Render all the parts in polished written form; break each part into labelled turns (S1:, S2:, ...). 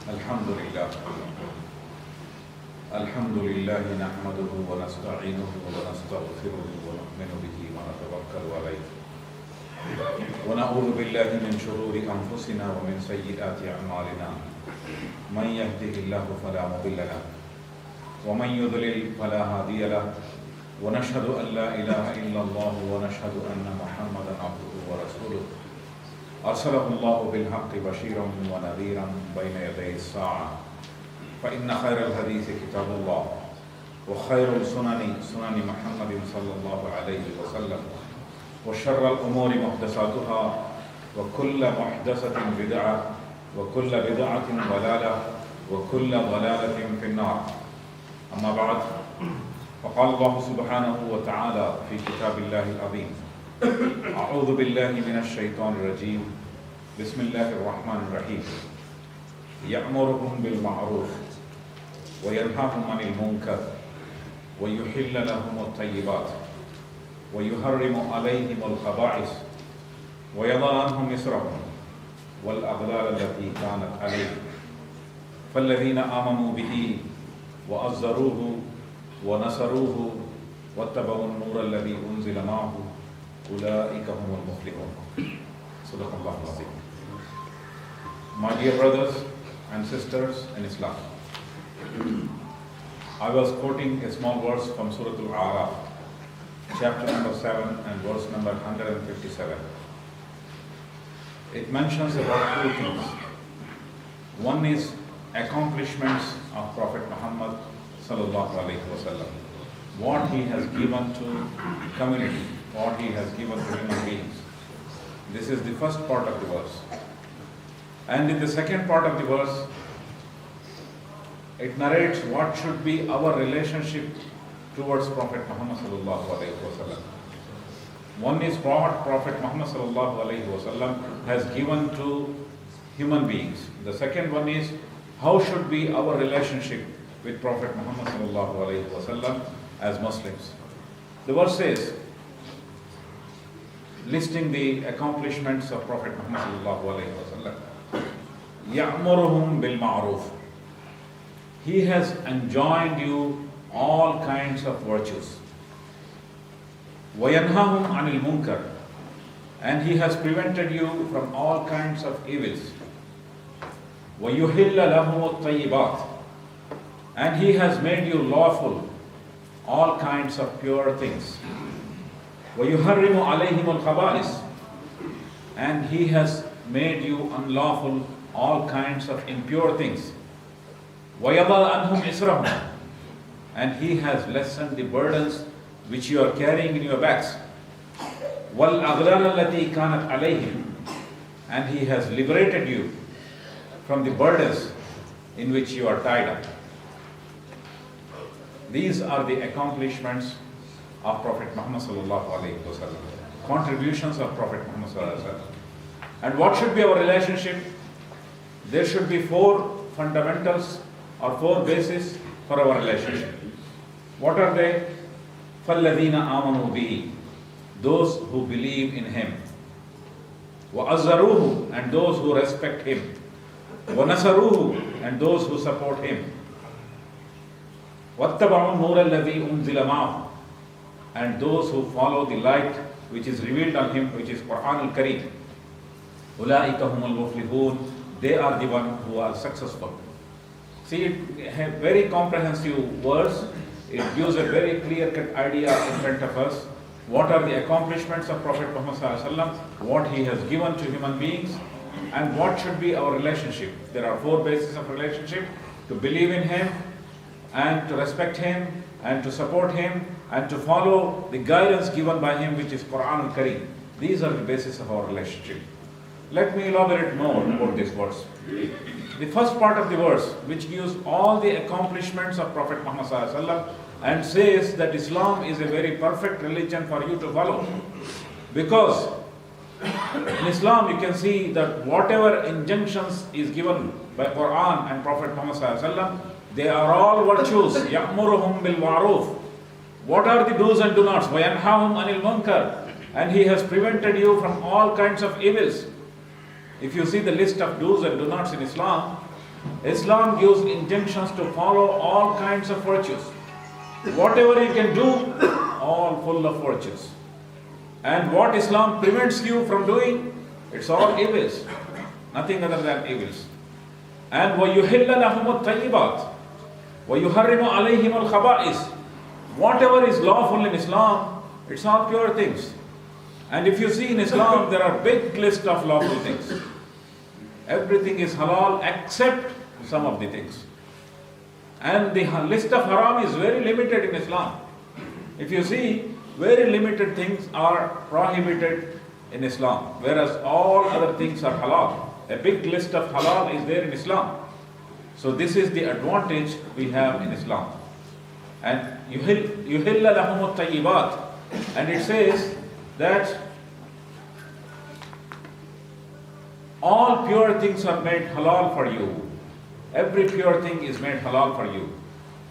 S1: الحمد لله الحمد لله نحمده ونستعينه ونستغفره ونؤمن به ونتوكل عليه ونعوذ بالله من شرور أنفسنا ومن سيئات أعمالنا من يهده الله فلا مضل له ومن يضلل فلا هادي له ونشهد أن لا إله إلا الله ونشهد أن محمدا عبده ورسوله أرسله الله بالحق بشيرا ونذيرا بين يدي الساعة فإن خير الحديث كتاب الله وخير السنن سنن محمد صلى الله عليه وسلم وشر الأمور محدثاتها وكل محدثة بدعة وكل بدعة ضلالة وكل ضلالة في النار. أما بعد، فقال الله سبحانه وتعالى في كتاب الله العظيم: أعوذ بالله من الشيطان الرجيم، بسم الله الرحمن الرحيم. يأمرهم بالمعروف وينهاهم عن المنكر ويحل لهم الطيبات ويحرم عليهم الخبائث ويضع عنهم إصرهم والأغلال التي كانت عليهم فالذين آمنوا به وعزروه ونصروه واتبعوا النور الذي أنزل معه أولئك هم المفلحون. صدق الله العظيم. My dear brothers and sisters in Islam, I was quoting a small verse from Surah Al-A'raf, chapter number 7 and verse number 157. It mentions about two things. One is accomplishments of Prophet Muhammad sallallahu alaihi wasallam, what he has given to community, what he has given to human beings. This is the first part of the verse. And in the second part of the verse, it narrates what should be our relationship towards Prophet Muhammad sallallahu alaihi wasallam. One is what Prophet Muhammad sallallahu alaihi wasallam has given to human beings. The second one is how should be our relationship with Prophet Muhammad sallallahu alaihi wasallam as Muslims. The verse says, listing the accomplishments of Prophet Muhammad sallallahu alaihi wasallam, يَأْمُرُهُمْ بِالْمَعْرُوفِ. He has enjoined you all kinds of virtues. وَيَنْهَاهُمْ عَنِ الْمُنْكَرِ. And he has prevented you from all kinds of evils. وَيُحِلَّ لَهُمُ الطَّيِّبَاتِ. And he has made you lawful all kinds of pure things. وَيُحَرِّمُ عَلَيْهِمُ الْخَبَائِثِ. And he has made you unlawful all kinds of impure things. وَيَضَعَ عَنْهُمْ إِسْرَهُمْ. And he has lessened the burdens which you are carrying in your backs. وَالْأَغْلَالَ الَّتِي كَانَتْ عَلَيْهِمْ. And he has liberated you from the burdens in which you are tied up. These are the accomplishments of Prophet Muhammad sallallahu alaihi wasallam, contributions of Prophet Muhammad sallallahu alaihi wasallam. And what should be our relationship? There should be four fundamentals or four bases for our relationship. What are they? فَالَّذِينَ آمَنُوا بِهِ. Those who believe in him. وَأَزَّرُوهُ. And those who respect him. وَنَصَرُوهُ. And those who support him. وَاتَّبَعُوا النُّورَ الَّذِي أُنزِلَ مَعَهُ. And those who follow the light which is revealed on him, which is Quran al-Kareem. أُولَٰئِكَ هُمُ الْمُفْلِحُونَ. They are the ones who are successful. See, it has very comprehensive verse. It gives a very clear-cut idea in front of us. What are the accomplishments of Prophet Muhammad sallallahu alaihi wasallam, what he has given to human beings, and what should be our relationship. There are four bases of relationship: to believe in him, and to respect him, and to support him, and to follow the guidance given by him, which is Quran al-Kareem. These are the basis of our relationship. Let me elaborate more about this verse. The first part of the verse, which gives all the accomplishments of Prophet Muhammad sallallahu alaihi wasallam, and says that Islam is a very perfect religion for you to follow. Because in Islam you can see that whatever injunctions is given by Quran and Prophet Muhammad sallallahu alaihi wasallam, they are all virtues. يَأْمُرُهُمْ بِالْمَعْرُوفِ. What are the do's and do nots? وَيَنْهَاهُمْ عَنِ الْمُنْكَرِ. And he has prevented you from all kinds of evils. If you see the list of do's and do nots in Islam, Islam gives injunctions to follow all kinds of virtues. Whatever you can do, all full of virtues. And what Islam prevents you from doing, it's all evils. Nothing other than evils. And وَيُحِلَّ لَهُمُ الطَّيِّبَاتِ وَيُحَرِّمُ عَلَيْهِمُ الْخَبَائِثِ. Whatever is lawful in Islam, it's all pure things. And if you see in Islam, there are big list of lawful things. Everything is halal except some of the things. And the list of haram is very limited in Islam. If you see, very limited things are prohibited in Islam, whereas all other things are halal. A big list of halal is there in Islam. So this is the advantage we have in Islam. And يُحِلَّ لَهُمُ الطَّيِّبَاتِ. And it says that all pure things are made halal for you. Every pure thing is made halal for you.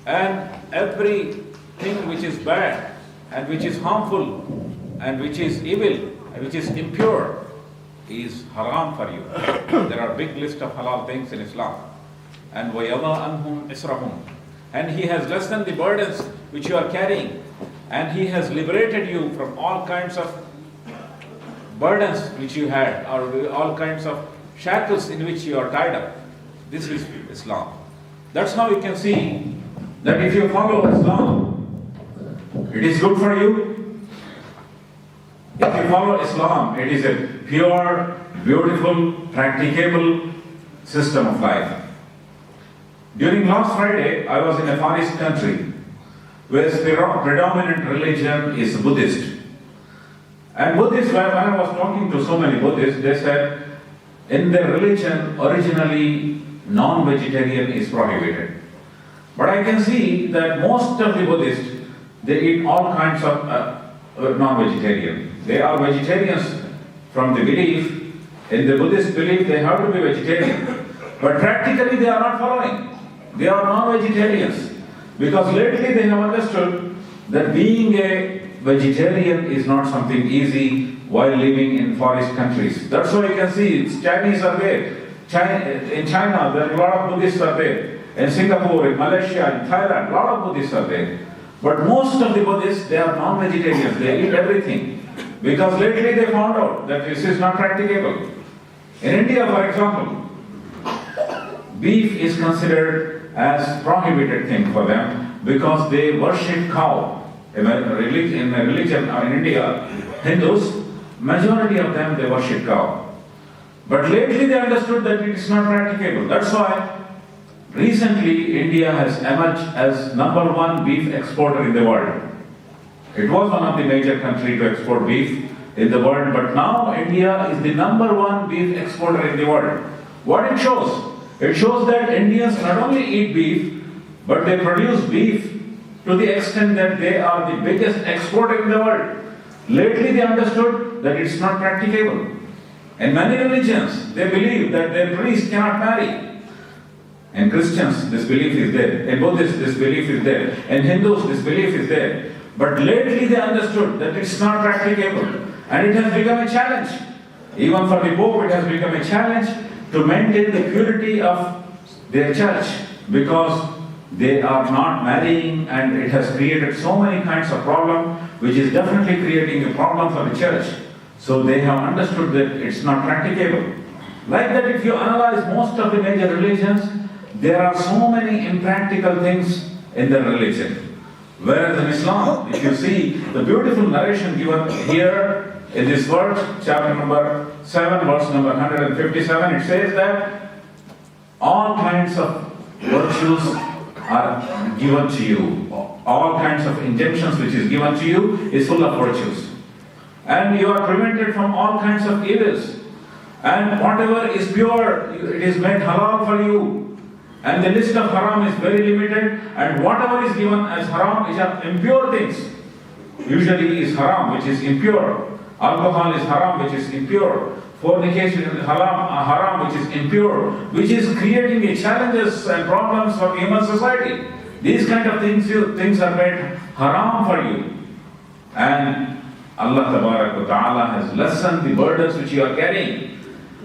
S1: And everything which is bad and which is harmful and which is evil and which is impure is haram for you. There are big list of halal things in Islam. And وَيَضَى عَنْهُمْ إِسْرَهُمْ. And He has lessened the burdens which you are carrying. And He has liberated you from all kinds of burdens which you had, or all kinds of shackles in which you are tied up. This is Islam. That's how you can see that if you follow Islam, it is good for you. If you follow Islam, it is a pure, beautiful, practicable system of life. During last Friday, I was in a Far East country where the predominant religion is Buddhist. And Buddhists, when I was talking to so many Buddhists, they said in their religion, originally non-vegetarian is prohibited. But I can see that most of the Buddhists, they eat all kinds of non-vegetarian. They are vegetarians from the belief. In the Buddhist belief, they have to be vegetarian. But practically, they are not following. They are non-vegetarians. Because lately they have understood that being a vegetarian is not something easy while living in forest countries. That's why you can see Chinese are there. In China, there are a lot of Buddhists are there. In Singapore, in Malaysia, in Thailand, a lot of Buddhists are there. But most of the Buddhists, they are non-vegetarians. They eat everything. Because lately they found out that this is not practicable. In India, for example, beef is considered as prohibited thing for them because they worship cow. In a religion in India, Hindus, majority of them, they worship cow. But lately they understood that it is not practicable. That's why recently India has emerged as #1 beef exporter in the world. It was one of the major countries to export beef in the world, but now India is the #1 beef exporter in the world. What it shows? It shows that Indians not only eat beef, but they produce beef to the extent that they are the biggest exporter in the world. Lately they understood that it's not practicable. In many religions, they believe that their priest cannot marry. In Christians, this belief is there. In Buddhists, this belief is there. In Hindus, this belief is there. But lately they understood that it's not practicable. And it has become a challenge. Even for the Pope, it has become a challenge to maintain the purity of their church, because they are not marrying, and it has created so many kinds of problem, which is definitely creating a problem for the church. So they have understood that it's not practicable. Like that, if you analyze most of the major religions, there are so many impractical things in the religion. Whereas in Islam, if you see the beautiful narration given here in this verse, chapter number 7, verse number 157, it says that all kinds of virtues are given to you. All kinds of injunctions which is given to you is full of virtues. And you are prevented from all kinds of evils. And whatever is pure, it is made halal for you. And the list of haram is very limited. And whatever is given as haram is impure things. Usually is haram, which is impure. Alcohol is haram, which is impure. Fornication is haram, which is impure, which is creating challenges and problems for human society. These kind of things are made haram for you. And Allah Ta'ala has lessened the burdens which you are carrying.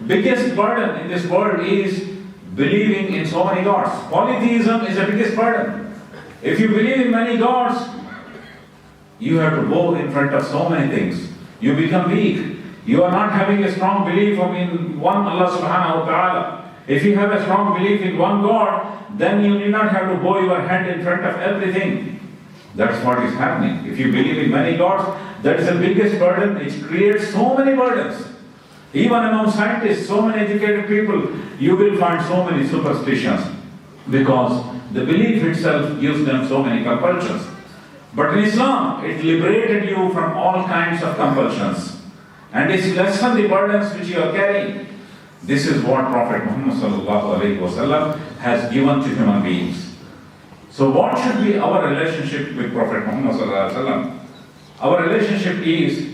S1: Biggest burden in this world is believing in so many gods. Polytheism is the biggest burden. If you believe in many gods, you have to go in front of so many things. You become weak. You are not having a strong belief in one Allah subhanahu wa ta'ala. If you have a strong belief in one God, then you need not have to bow your head in front of everything. That's what is happening. If you believe in many gods, that is the biggest burden. It creates so many burdens. Even among scientists, so many educated people, you will find so many superstitions because the belief itself gives them so many compulsions. But in Islam, it liberated you from all kinds of compulsions and it's lessened the burdens which you are carrying. This is what Prophet Muhammad ﷺ has given to human beings. So what should be our relationship with Prophet Muhammad ﷺ? Our relationship is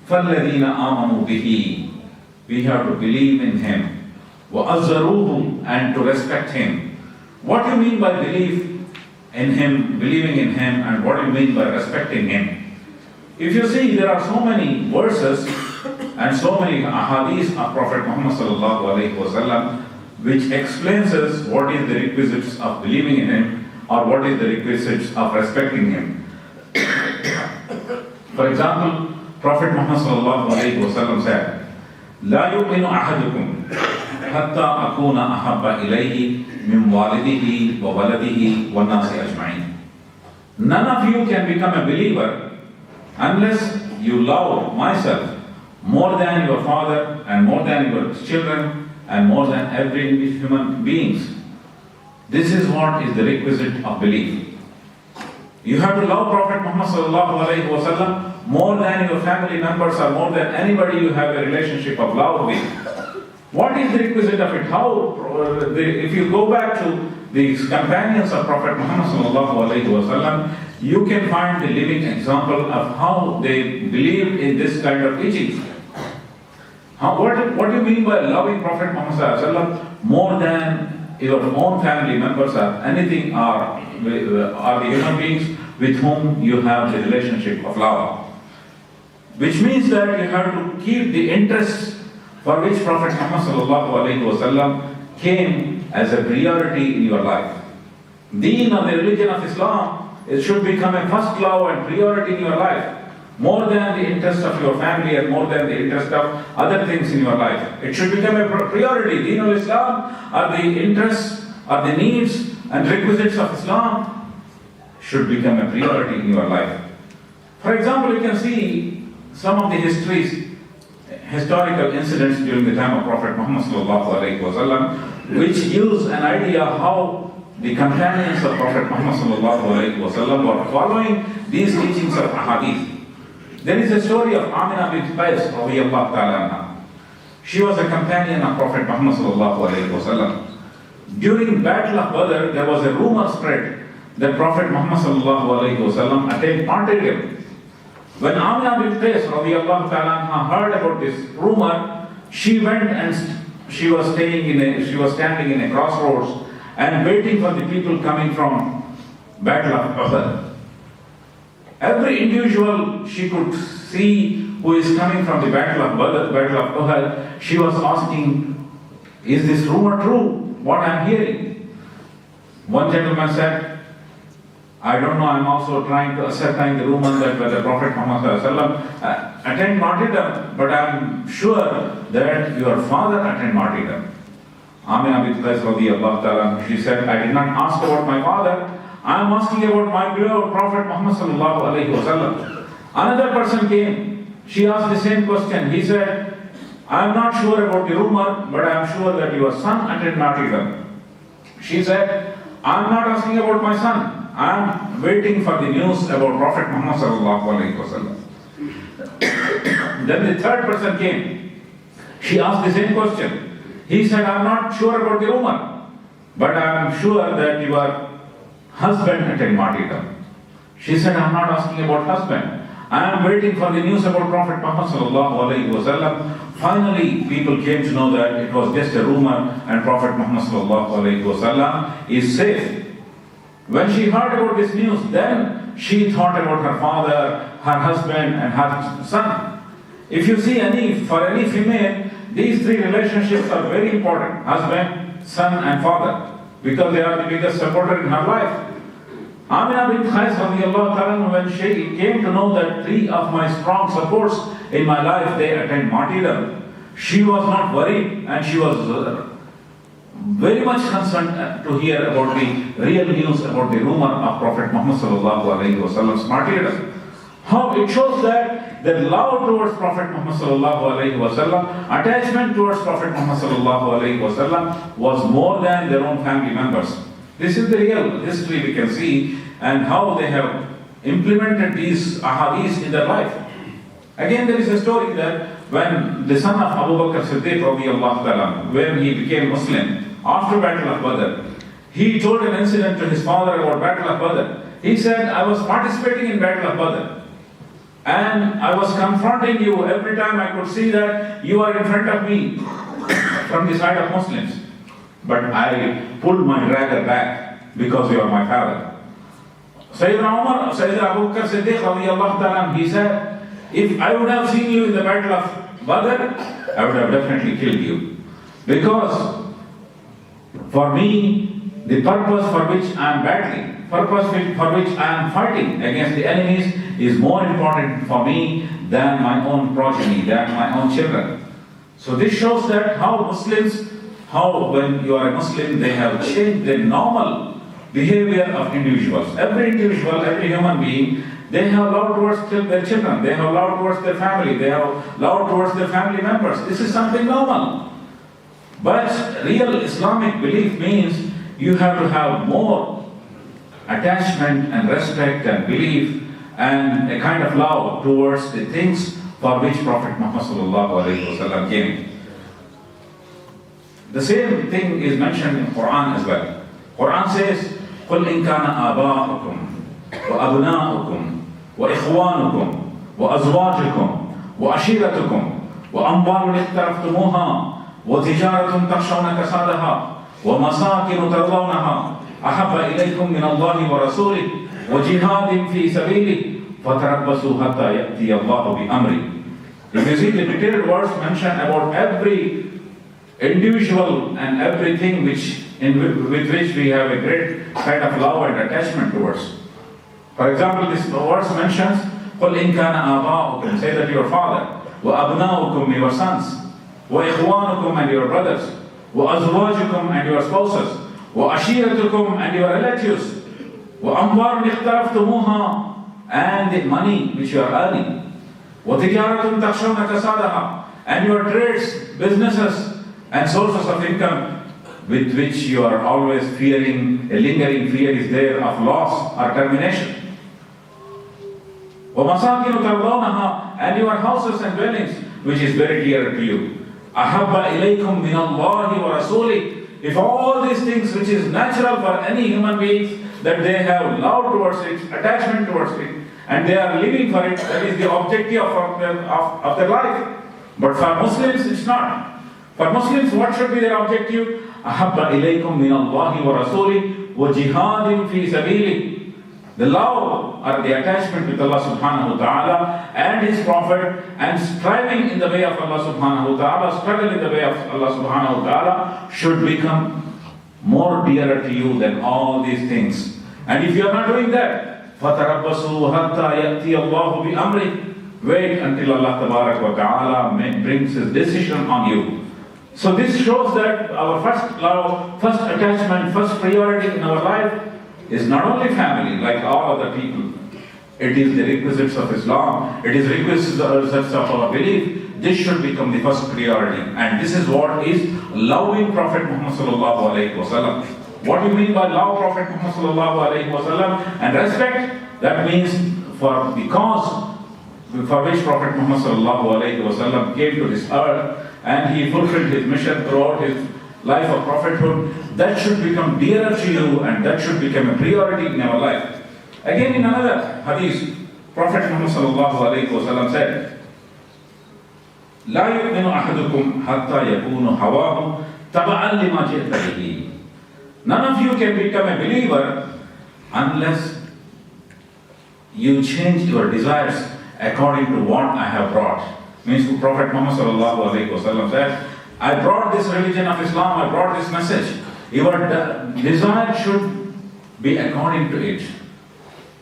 S1: فَالَّذِينَ آمَنُوا بِهِ. We have to believe in him. وَأَزَّرُوهُ, and to respect him. What do you mean by belief in him, believing in him, and what do you mean by respecting him? If you see, there are so many verses and so many ahadith of Prophet Muhammad ﷺ which explains us what is the requisites of believing in him or what is the requisites of respecting him. For example, Prophet Muhammad ﷺ said, لا يؤمن أحدكم حتى أكون أحب إليه من والده وولده والناس أجمعين. None of you can become a believer unless you love myself more than your father and more than your children and more than every human beings. This is what is the requisite of belief. You have to love Prophet Muhammad ﷺ more than your family members or more than anybody you have a relationship of love with. What is the requisite of it? If you go back to the companions of Prophet Muhammad ﷺ, you can find the living example of how they believed in this kind of teaching. What do you mean by loving Prophet Muhammad ﷺ more than your own family members or anything or the human beings with whom you have the relationship of love? Which means that you have to keep the interests for which Prophet Muhammad ﷺ came as a priority in your life. Deen or the religion of Islam, it should become a first love and priority in your life, more than the interest of your family and more than the interest of other things in your life. It should become a priority. Deen of Islam are the interests, are the needs and requisites of Islam should become a priority in your life. For example, you can see some of the historical incidents during the time of Prophet Muhammad ﷺ, which gives an idea how the companions of Prophet Muhammad ﷺ were following these teachings of ahadith. There is a story of Amina bint Qais radiyallahu ta'ala anha. She was a companion of Prophet Muhammad ﷺ. During Battle of Badr, there was a rumor spread that Prophet Muhammad ﷺ attained martyrdom. When Amina bint Qais radiyallahu ta'ala anha heard about this rumor, she went and she was standing in a crossroads and waiting for the people coming from Battle of Badr. Every individual she could see who is coming from the Battle of Badr, she was asking, is this rumor true? What I am hearing? One gentleman said, I don't know, I am also trying to ascertain the rumor that whether Prophet Muhammad ﷺ attained martyrdom, but I am sure that your father attained martyrdom. Amina bint Qais radiyallahu ta'ala, she said, I did not ask about my father, I am asking about my beloved Prophet Muhammad ﷺ. Another person came, she asked the same question. He said, I am not sure about the rumor, but I am sure that your son attained martyrdom. She said, I am not asking about my son. I am waiting for the news about Prophet Muhammad ﷺ. Then the third person came. She asked the same question. He said, I am not sure about the rumor, but I am sure that your husband attained martyrdom. She said, I am not asking about husband. I am waiting for the news about Prophet Muhammad ﷺ. Finally, people came to know that it was just a rumor and Prophet Muhammad ﷺ is safe. When she heard about this news, then she thought about her father, her husband and her son. If you see for any female, these three relationships are very important. Husband, son and father, because they are the biggest supporter in her life. Amina bint Qais radiallahu ta'ala, when she came to know that three of my strong supports in my life, they attained martyrdom, she was not worried, and she was very much concerned to hear about the real news about the rumor of Prophet Muhammad sallallahu alaihi wasallam's martyrdom. How it shows that their love towards Prophet Muhammad sallallahu alaihi wasallam, attachment towards Prophet Muhammad sallallahu alaihi wasallam was more than their own family members. This is the real history we can see, and how they have implemented these ahadith in their life. Again, there is a story that when the son of Abu Bakr Siddiq radiallahu ta'ala, when he became Muslim after Battle of Badr, he told an incident to his father about Battle of Badr. He said, I was participating in Battle of Badr, and I was confronting you every time I could see that you are in front of me from the side of Muslims. But I pulled my dagger back because you are my father. Sayyidina Abu Bakr Siddiq radiallahu ta'ala, he said, if I would have seen you in the Battle of Badr, I would have definitely killed you. Because for me, the purpose for which I am battling, purpose for which I am fighting against the enemies is more important for me than my own progeny, than my own children. So this shows that how Muslims, how when you are a Muslim, they have changed the normal behavior of individuals. Every individual, every human being, they have love towards their children, they have love towards their family, they have love towards their family members. This is something normal. But real Islamic belief means you have to have more attachment and respect and belief and a kind of love towards the things for which Prophet Muhammad sallallahu alaihi wasallam came. The same thing is mentioned in Quran as well. Quran says, قُلْ إِنْ كَانَ آبَاؤُكُمْ وَأَبْنَاؤُكُمْ وإخوانكم وأزواجكم وعشيرتكم وأموال اقترفتموها وتجارة تخشون كسادها ومساكن ترضونها أحب إليكم من الله ورسوله وجهاد في سبيله فتربصوا حتى يأتي الله بأمره. If you see the detailed words mentioned about every individual and everything with which we have a great kind of love and attachment towards. For example, this verse mentions, قُلْ إِنْ كَانَ آبَاؤُكُمْ, say that your father, وَأَبْنَاؤُكُمْ, your sons, وَإِخْوَانُكُمْ, and your brothers, وَأَزْوَاجُكُمْ, and your spouses, وَعَشِيرَتُكُمْ, and your relatives, وَأَمْوَالٌ اقْتَرَفْتُمُوهَا, and the money which you are earning, وَتِجَارَةٌ تَخْشَوْنَ كَسَادَهَا, and your trades, businesses, and sources of income with which you are always fearing, a lingering fear is there of loss or termination. وَمَسَاكِنُ تَرْضَوْنَهَا, and your houses and dwellings, which is very dear to you. أَحَبَّ إِلَيْكُم مِّنَ اللَّهِ وَرَسُولِهِ. If all these things which is natural for any human being, that they have love towards it, attachment towards it, and they are living for it, that is the objective of their life. But for Muslims, it's not. For Muslims, what should be their objective? أَحَبَّ إِلَيْكُم مِّنَ اللَّهِ وَرَسُولِهِ وَجِهَادٍ فِي سَبِيلِهِ. The love or the attachment with Allah subhanahu wa ta'ala and His Prophet, and striving in the way of Allah subhanahu wa ta'ala, struggle in the way of Allah subhanahu wa ta'ala, should become more dearer to you than all these things. And if you are not doing that, فَتَرَبَّصُوا حَتَّى يَأْتِيَ اللَّهُ بِأَمْرِهِ. Wait until Allah tabarak wa ta'ala brings His decision on you. So this shows that our first love, first attachment, first priority in our life is not only family, like all other people. It is the requisites of Islam. It is requisites of our belief. This should become the first priority. And this is what is loving Prophet Muhammad sallallahu alaihi wasallam. What do you mean by love Prophet Muhammad sallallahu alaihi wasallam and respect? That means for the cause for which Prophet Muhammad sallallahu alaihi wasallam came to this earth, and he fulfilled his mission throughout his life of prophethood, that should become dearer to you, and that should become a priority in our life. Again, in another hadith, Prophet Muhammad sallallahu alaihi wasallam said, لا يؤمن أحدكم حتى يكون هواه تبعا لما جئت به. None of you can become a believer unless you change your desires according to what I have brought. Means Prophet Muhammad sallallahu alaihi wasallam said, I brought this religion of Islam, I brought this message. Your desire should be according to it.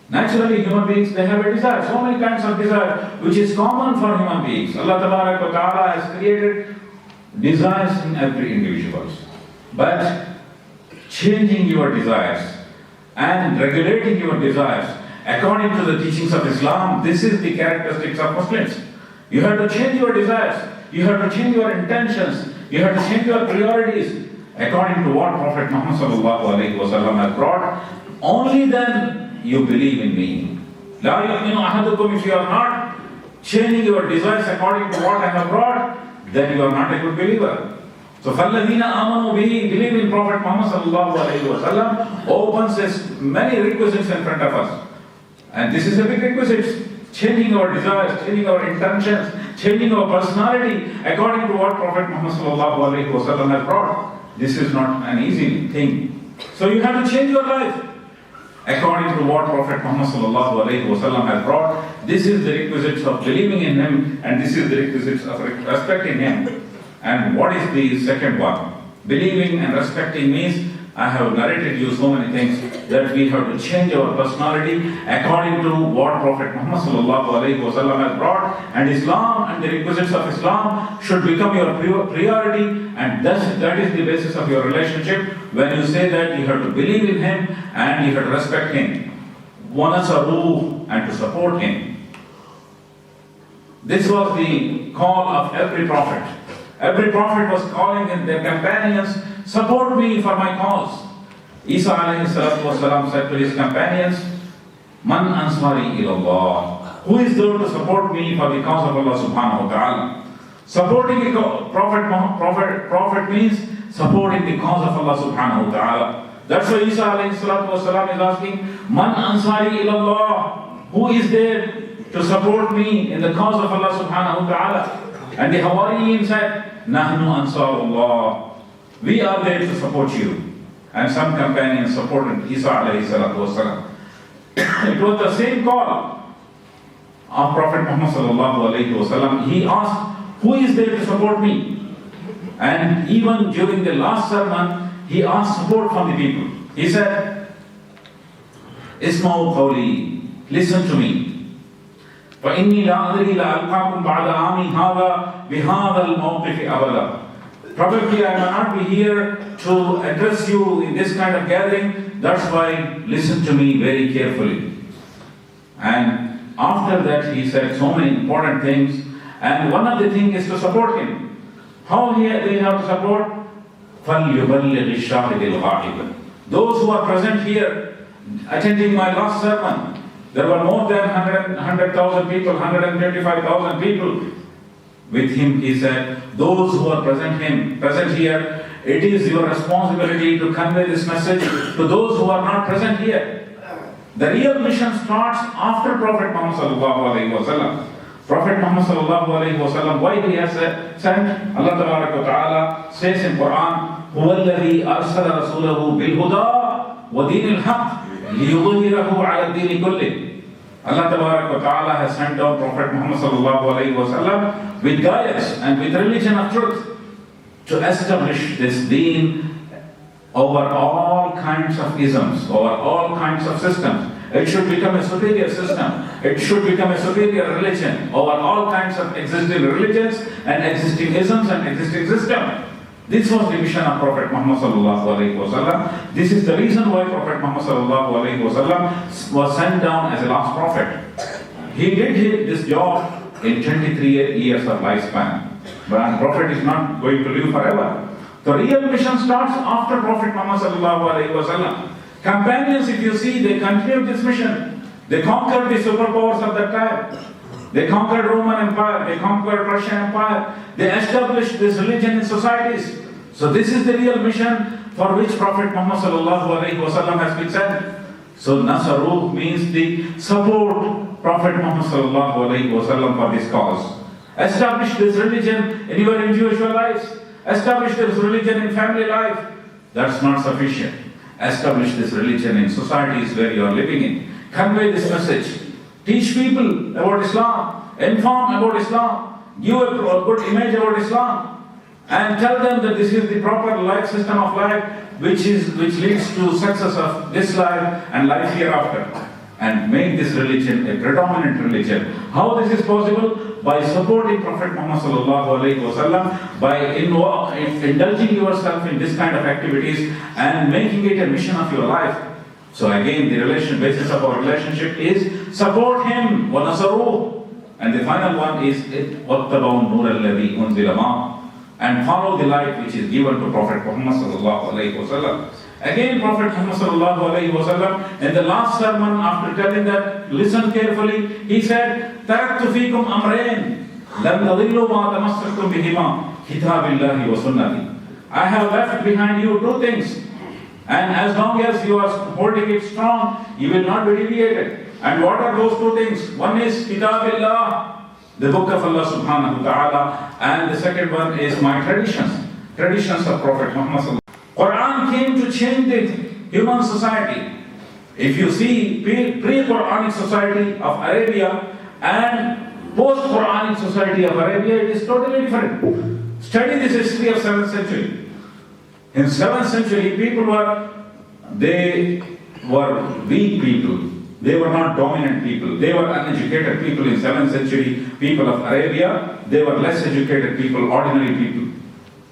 S1: Naturally, human beings, they have a desire, so many kinds of desire, which is common for human beings. Allah Ta'ala has created desires in every individual. But changing your desires and regulating your desires according to the teachings of Islam, this is the characteristics of Muslims. You have to change your desires, you have to change your intentions, you have to change your priorities according to what Prophet Muhammad has brought. Only then you believe in me. La yu'minu ahadukum, if you are not changing your desires according to what I have brought, then you are not a good believer. So فَالَّذِينَ آمَنُوا بِهِ, believe in Prophet Muhammad opens many requisites in front of us. And this is a big requisite. Changing our desires, changing our intentions, changing our personality according to what Prophet Muhammad has brought. This is not an easy thing. So you have to change your life according to what Prophet Muhammad has brought. This is the requisites of believing in him, and this is the requisites of respecting him. And what is the second one? Believing and respecting means, I have narrated you so many things, that we have to change our personality according to what Prophet Muhammad has brought, and Islam and the requisites of Islam should become your priority, and that is the basis of your relationship. When you say that, you have to believe in him and you have to respect him. وَنَصَرُوهُ, and to support him. This was the call of every prophet. Every prophet was calling in their companions, support me for my cause. Isa alayhi salatu wasalam said to his companions, Man ansari ilallah, who is there to support me for the cause of Allah subhanahu wa ta'ala? Supporting a prophet means supporting the cause of Allah subhanahu wa ta'ala. That's why Isa alayhi salatu wasalam is asking, Man ansari ilallah, who is there to support me in the cause of Allah subhanahu wa ta'ala? And the Hawariyin said, Nahnu ansarullah, we are there to support you. And some companions supported Isa alayhi salatu wasalam. It was the same call of Prophet Muhammad sallallahu alayhi wasallam. He asked, who is there to support me? And even during the last sermon, he asked support from the people. He said, Isma'u qawli, listen to me. فَإِنِّي لَا أَدْرِي لَأَلْقَاكُمْ بَعْدَ عَامِي هَذَا بِهَذَا الْمَوْقِفِ أَبَدًا. Probably I may not be here to address you in this kind of gathering. That's why listen to me very carefully. And after that he said so many important things. And one of the things is to support him. How they have to support? فَلْيُبَلِّغِ الشَّاهِدِ الْغَائِبِ. Those who are present here attending my last sermon, there were more than 100,000 people, 125,000 people. With him, he said, those who are present here, it is your responsibility to convey this message to those who are not present here. The real mission starts after Prophet Muhammad sallallahu alaihi wasallam. Prophet Muhammad sallallahu alaihi wasallam, why he has sent? Allah Ta'ala says in Quran, هُوَ الَّذِي أَرْسَلَ رَسُولَهُ بِالْهُدَى وَدِينِ الْحَقِّ لِيُظْهِرَهُ عَلَى الدِّينِ كُلِّهِ. Allah Ta'ala has sent down Prophet Muhammad sallallahu alayhi wa sallam with guidance and with religion of truth to establish this deen over all kinds of isms, over all kinds of systems. It should become a superior system. It should become a superior religion over all kinds of existing religions and existing isms and existing systems. This was the mission of Prophet Muhammad sallallahu alaihi wasallam. This is the reason why Prophet Muhammad sallallahu alaihi wasallam was sent down as a last prophet. He did this job in 23 years of lifespan. But Prophet is not going to live forever. The real mission starts after Prophet Muhammad sallallahu alaihi wasallam. Companions, if you see, they continued this mission. They conquered the superpowers of that time. They conquered Roman Empire, they conquered Russian Empire, they established this religion in societies. So this is the real mission for which Prophet Muhammad sallallahu alaihi wasallam has been sent. So Nasaruh means the support Prophet Muhammad sallallahu alaihi wasallam for this cause. Establish this religion in your individual lives. Establish this religion in family life. That's not sufficient. Establish this religion in societies where you are living in. Convey this message. Teach people about Islam, inform about Islam, give a good image about Islam. and tell them that this is the proper life system of life which leads to success of this life and life hereafter, and make this religion a predominant religion. How this is possible? By supporting Prophet Muhammad sallallahu alaihi wasallam, by indulging yourself in this kind of activities and making it a mission of your life. So again, the basis of our relationship is support him, wa nasaruh. And the final one is وَاتَّبَعُوا النُّورَ الَّذِي أُنزِلَ مَعَهُ, and follow the light which is given to Prophet Muhammad sallallahu alaihi wasallam. Again, Prophet Muhammad sallallahu alaihi wasallam, in the last sermon, after telling that, listen carefully, he said, تَرَكْتُ فِيكُمْ أَمْرَيْنِ لَمْ تَضِلُّوا مَا تَمَسَّكْتُمْ بِهِمَا كِتَابِ اللَّهِ وَسُنَّتِي. I have left behind you two things, and as long as you are holding it strong, you will not be deviated. And what are those two things? One is Kitabillah, the book of Allah subhanahu wa ta'ala, and the second one is my traditions of Prophet Muhammad. Quran came to change the human society. If you see pre-Quranic society of Arabia and post-Quranic society of Arabia, it is totally different. Study this history of 7th century. In 7th century, people were weak people. They were not dominant people. They were uneducated people in 7th century. People of Arabia, they were less educated people, ordinary people.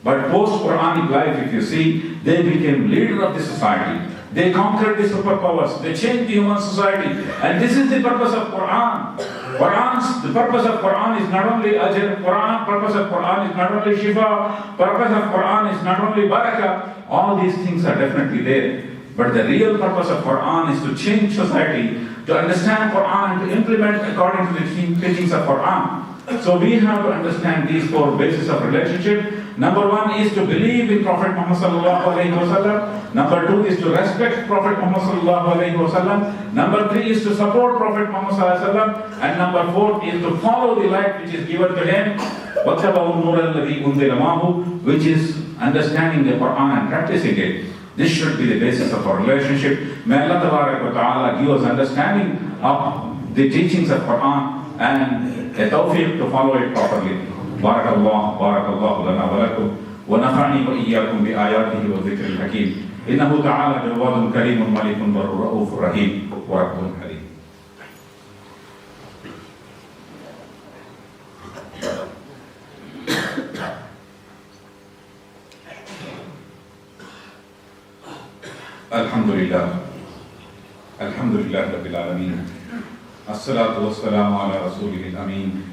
S1: But post-Quranic life, if you see, they became leader of the society. They conquered the superpowers. They changed the human society. And this is the purpose of Quran. The purpose of Quran is not only ajr. Purpose of Quran is not only shifa. Purpose of Quran is not only barakah. All these things are definitely there. But the real purpose of Quran is to change society, to understand Quran, and to implement according to the teachings of Quran. So we have to understand these four bases of relationship. Number one is to believe in Prophet Muhammad sallallahu alaihi wasallam. Number two is to respect Prophet Muhammad sallallahu alaihi wasallam. Number three is to support Prophet Muhammad sallallahu alaihi wasallam. And number four is to follow the light which is given to him. وَاتَّبَعُوا النُّورَ الَّذِي أُنزِلَ مَعَهُ, which is understanding the Quran and practicing it. This should be the basis of our relationship. May Allah Ta'ala give us understanding of the teachings of Quran and a tawfiq to follow it properly. Barakallahu lana wa lakum wa nafa'ani wa iyyakum bi ayatihi wa dhikril hakim. Innahu ta'ala jawadun karimun malikun barur ra'ufur rahim wa rabbun halim. Alhamdulillah Rabbil Alameen. As-salatu was-salamu ala rasulihil ameen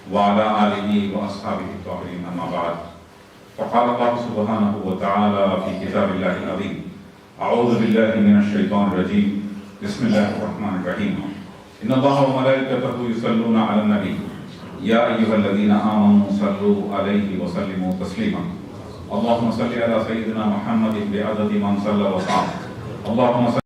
S1: wa ala alihi wa ashabihi tahirin, amma ba'd. Faqala Allah subhanahu wa ta'ala fi kitabillahi al-azim. A'udhu billahi minash shaitanir rajim. Bismillahir rahmanir rahim. Inna Allaha wa malaikatahu yusalluna ala nabi. Ya ayyuhalladhina amanu sallu alayhi wa sallimu taslima. Allahumma salli ala sayyidina Muhammadin bi'adadi man salla wa sa'am. اللهم